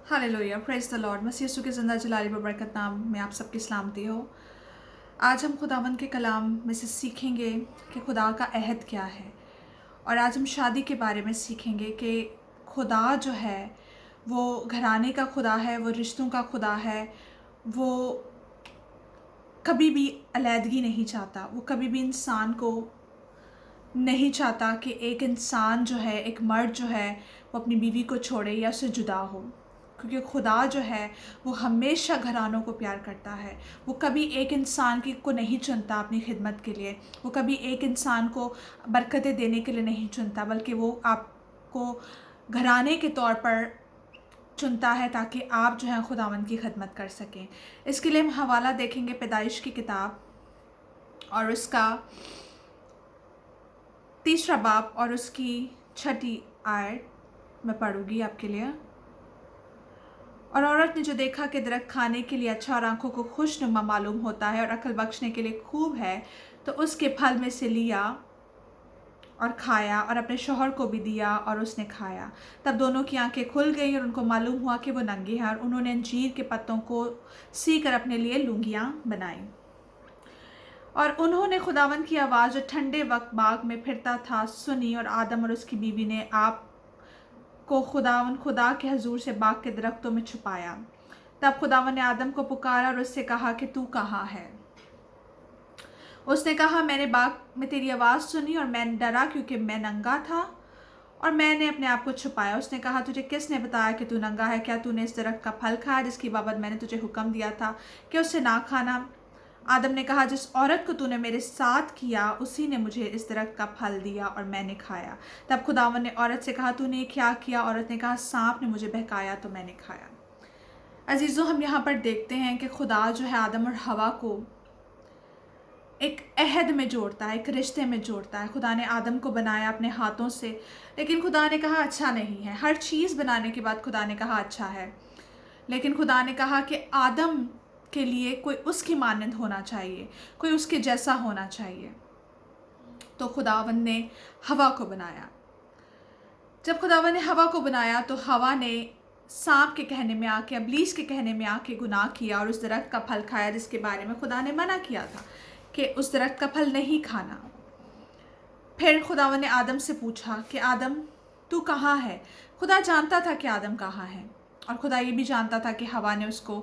Hallelujah, praise the Lord. मसीह यीशु के ज़िंदा जलाली बरकत नाम में आप सबकी सलामती हो। आज हम खुदावंद के कलाम में से सीखेंगे कि खुदा का अहद क्या है, और आज हम शादी के बारे में सीखेंगे कि खुदा जो है वो घराने का खुदा है, वो रिश्तों का खुदा है। वो कभी भी अलैदगी नहीं चाहता, वो कभी भी इंसान को नहीं चाहता कि एक इंसान जो है, एक मर्द जो है, वो अपनी बीवी को छोड़े या उससे जुदा हो। क्योंकि खुदा जो है वो हमेशा घरानों को प्यार करता है। वो कभी एक इंसान को नहीं चुनता अपनी खिदमत के लिए, वो कभी एक इंसान को बरकतें देने के लिए नहीं चुनता, बल्कि वो आपको घराने के तौर पर चुनता है ताकि आप जो है खुदावंद की खिदमत कर सकें। इसके लिए हम हवाला देखेंगे पैदाइश की किताब और उसका 3 बाब और उसकी 6 आयत मैं पढ़ूंगी आपके लिए। और औरत ने जो देखा कि दरख्त खाने के लिए अच्छा और आंखों को खुशनुमा मालूम होता है और अक्ल बख्शने के लिए खूब है, तो उसके फल में से लिया और खाया और अपने शौहर को भी दिया और उसने खाया। तब दोनों की आंखें खुल गईं और उनको मालूम हुआ कि वो नंगे हैं, और उन्होंने अंजीर के पत्तों को सी कर अपने लिए लुंगियाँ बनाईं। और उन्होंने खुदावंद की आवाज़ जो ठंडे वक्त बाग में फिरता था सुनी, और आदम और उसकी बीवी ने आप को खुदा के हजूर से बाग के दरख्तों में छुपाया। तब खुदावन ने आदम को पुकारा और उससे कहा कि तू कहाँ है। उसने कहा, मैंने बाग में तेरी आवाज़ सुनी और मैं डरा क्योंकि मैं नंगा था और मैंने अपने आप को छुपाया। उसने कहा, तुझे किसने बताया कि तू नंगा है? क्या तूने इस दरख्त का फल खाया जिसकी बाबत मैंने तुझे हुक्म दिया था कि उससे ना खाना? आदम ने कहा, जिस औरत को तूने मेरे साथ किया उसी ने मुझे इस दरख्त का फल दिया और मैंने खाया। तब खुदावन ने औरत से कहा, तूने क्या किया? औरत ने कहा, सांप ने मुझे बहकाया तो मैंने खाया। अजीज़ों, हम यहाँ पर देखते हैं कि खुदा जो है आदम और हवा को एक अहद में जोड़ता है, एक रिश्ते में जोड़ता है। खुदा ने आदम को बनाया अपने हाथों से, लेकिन खुदा ने कहा अच्छा नहीं है। हर चीज़ बनाने के बाद खुदा ने कहा अच्छा है, लेकिन खुदा ने कहा कि आदम के लिए कोई उसकी मानंद होना चाहिए, कोई उसके जैसा होना चाहिए। तो खुदावन ने हवा को बनाया। जब खुदावन ने हवा को बनाया तो हवा ने सांप के कहने में आके, इब्लीस के कहने में आके गुनाह किया और उस दरख्त का फल खाया जिसके बारे में खुदा ने मना किया था कि उस दरख्त का फल नहीं खाना। फिर खुदावन ने आदम से पूछा कि आदम तू कहाँ है? खुदा जानता था कि आदम कहाँ है, और खुदा ये भी जानता था कि हवा ने उसको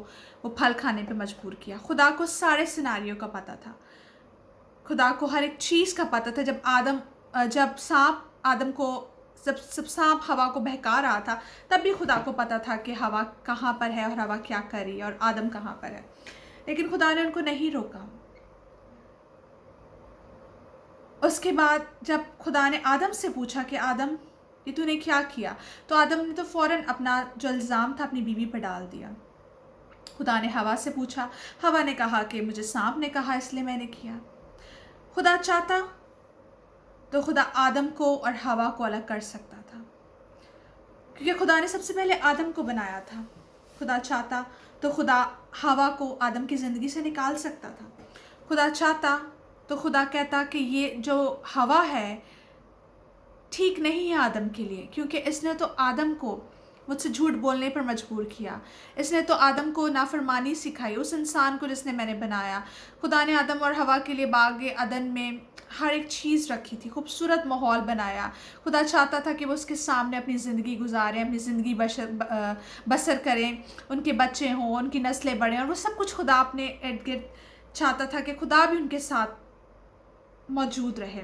वो फल खाने पे मजबूर किया। खुदा को सारे सिनारियों का पता था, खुदा को हर एक चीज़ का पता था। जब सांप हवा को बहका रहा था, तब भी खुदा को पता था कि हवा कहाँ पर है और हवा क्या कर रही है और आदम कहाँ पर है, लेकिन खुदा ने उनको नहीं रोका। उसके बाद जब खुदा ने आदम से पूछा कि आदम ये तूने क्या किया, तो आदम ने तो फ़ौरन अपना जो इल्ज़ाम था अपनी बीवी पर डाल दिया। खुदा ने हवा से पूछा, हवा ने कहा कि मुझे सांप ने कहा इसलिए मैंने किया। खुदा चाहता तो खुदा आदम को और हवा को अलग कर सकता था, क्योंकि खुदा ने सबसे पहले आदम को बनाया था। खुदा चाहता तो खुदा हवा को आदम की ज़िंदगी से निकाल सकता था। खुदा चाहता तो खुदा कहता कि ये जो हवा है ठीक नहीं है आदम के लिए, क्योंकि इसने तो आदम को मुझसे झूठ बोलने पर मजबूर किया, इसने तो आदम को नाफरमानी सिखाई, उस इंसान को जिसने मैंने बनाया। खुदा ने आदम और हवा के लिए बाग अदन में हर एक चीज़ रखी थी, खूबसूरत माहौल बनाया। खुदा चाहता था कि वो उसके सामने अपनी ज़िंदगी गुजारें, अपनी ज़िंदगी बसर करें, उनके बच्चे हों, उनकी नस्लें बढ़ें, और वो सब कुछ खुदा अपने इर्द गिर्द चाहता था कि खुदा भी उनके साथ मौजूद रहे।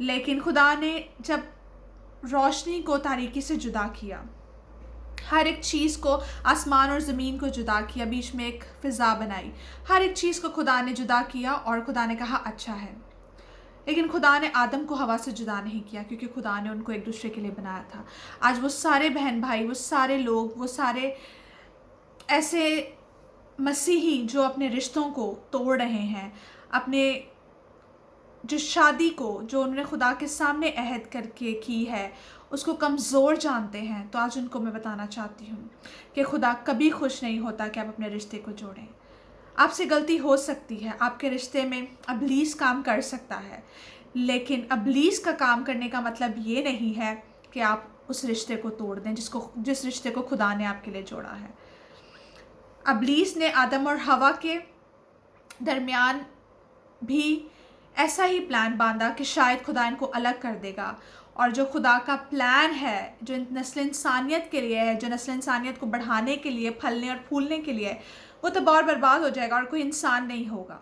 लेकिन खुदा ने जब रोशनी को तारीकी से जुदा किया, हर एक चीज़ को, आसमान और ज़मीन को जुदा किया, बीच में एक फ़िज़ा बनाई, हर एक चीज़ को खुदा ने जुदा किया और खुदा ने कहा अच्छा है। लेकिन खुदा ने आदम को हवा से जुदा नहीं किया, क्योंकि खुदा ने उनको एक दूसरे के लिए बनाया था। आज वो सारे बहन भाई, वो सारे लोग, वो सारे ऐसे मसीही जो अपने रिश्तों को तोड़ रहे हैं, अपने जो शादी को जो उन्होंने खुदा के सामने अहद करके की है उसको कमज़ोर जानते हैं, तो आज उनको मैं बताना चाहती हूँ कि खुदा कभी खुश नहीं होता कि आप अपने रिश्ते को जोड़ें। आपसे गलती हो सकती है, आपके रिश्ते में इब्लीस काम कर सकता है, लेकिन इब्लीस का काम करने का मतलब ये नहीं है कि आप उस रिश्ते को तोड़ दें जिस रिश्ते को खुदा ने आपके लिए जोड़ा है। इब्लीस ने आदम और हवा के दरमियान भी ऐसा ही प्लान बांधा कि शायद खुदा इनको अलग कर देगा, और जो खुदा का प्लान है, जो नस्ल इंसानियत के लिए है, जो नस्ल इंसानियत को बढ़ाने के लिए, फलने और फूलने के लिए, वो तो और बर्बाद हो जाएगा और कोई इंसान नहीं होगा।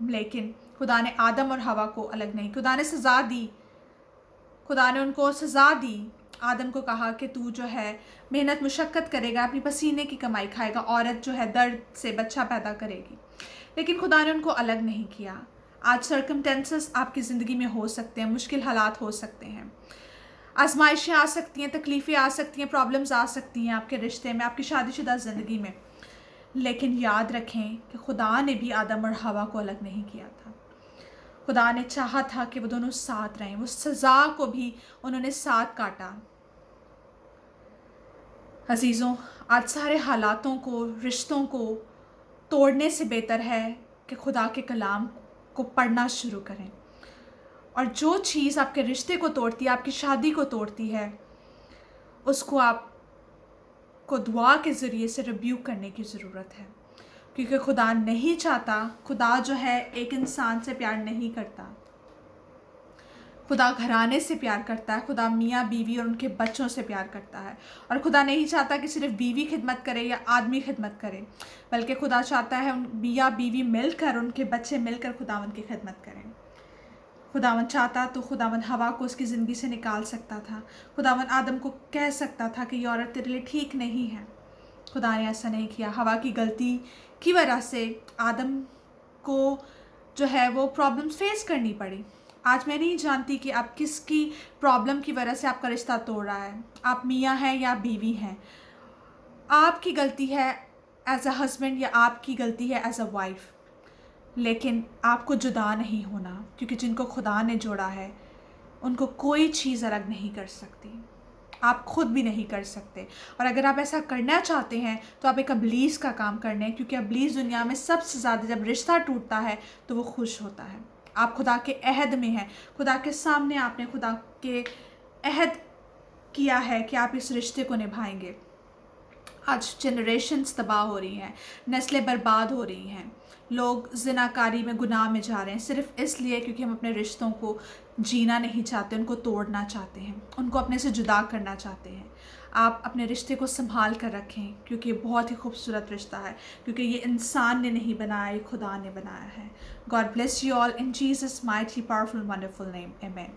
लेकिन खुदा ने आदम और हवा को अलग नहीं, खुदा ने सज़ा दी, खुदा ने उनको सज़ा दी। आदम को कहा कि तू जो है मेहनत मुशक्क़त करेगा, अपनी पसीने की कमाई खाएगा, औरत जो है दर्द से बच्चा पैदा करेगी। लेकिन खुदा ने उनको अलग नहीं किया। आज सर्कमटेंसेस आपकी ज़िंदगी में हो सकते हैं, मुश्किल हालात हो सकते हैं, आजमाइशें आ सकती हैं, तकलीफ़ें आ सकती हैं, प्रॉब्लम्स आ सकती हैं आपके रिश्ते में, आपकी शादीशुदा ज़िंदगी में। लेकिन याद रखें कि खुदा ने भी आदम और हवा को अलग नहीं किया था। खुदा ने चाहा था कि वो दोनों साथ रहें। वो सज़ा को भी उन्होंने साथ काटा। अजीज़ों, आज सारे हालातों को, रिश्तों को तोड़ने से बेहतर है कि खुदा के कलाम को पढ़ना शुरू करें। और जो चीज़ आपके रिश्ते को तोड़ती है, आपकी शादी को तोड़ती है, उसको आपको दुआ के ज़रिए से रिब्यूक करने की ज़रूरत है। क्योंकि खुदा नहीं चाहता, खुदा जो है एक इंसान से प्यार नहीं करता, खुदा घराने से प्यार करता है, खुदा मियाँ बीवी और उनके बच्चों से प्यार करता है। और खुदा नहीं चाहता कि सिर्फ बीवी खिदमत करे या आदमी खिदमत करे, बल्कि खुदा चाहता है मियाँ बीवी मिलकर, उनके बच्चे मिलकर खुदावंद की खिदमत करें। खुदावंद चाहता तो खुदावंद हवा को उसकी ज़िंदगी से निकाल सकता था। खुदावंद आदम को कह सकता था कि ये औरत तेरे लिए ठीक नहीं है। खुदा ने ऐसा नहीं किया। हवा की गलती की वजह से आदम को जो है वो प्रॉब्लम्स फेस करनी पड़ी। आज मैं नहीं जानती कि आप किसकी प्रॉब्लम की वजह से आपका रिश्ता तोड़ रहा है, आप मियाँ हैं या बीवी हैं। आपकी गलती है एज अ हस्बैंड या आपकी गलती है एज अ वाइफ, लेकिन आपको जुदा नहीं होना, क्योंकि जिनको खुदा ने जोड़ा है उनको कोई चीज़ अलग नहीं कर सकती, आप खुद भी नहीं कर सकते। और अगर आप ऐसा करना चाहते हैं तो आप एक इब्लीस का काम करने हैं, क्योंकि इब्लीस दुनिया में सबसे ज़्यादा जब रिश्ता टूटता है तो वो खुश होता है। आप खुदा के अहद में हैं, खुदा के सामने आपने खुदा के अहद किया है कि आप इस रिश्ते को निभाएंगे। आज जनरेशन्स तबाह हो रही हैं, नस्लें बर्बाद हो रही हैं, लोग ज़िनाकारी में, गुनाह में जा रहे हैं, सिर्फ इसलिए क्योंकि हम अपने रिश्तों को जीना नहीं चाहते, उनको तोड़ना चाहते हैं, उनको अपने से जुदा करना चाहते हैं। आप अपने रिश्ते को संभाल कर रखें, क्योंकि ये बहुत ही खूबसूरत रिश्ता है, क्योंकि ये इंसान ने नहीं बनाया, ये खुदा ने बनाया है। God bless you all in Jesus mighty powerful wonderful name, आमीन।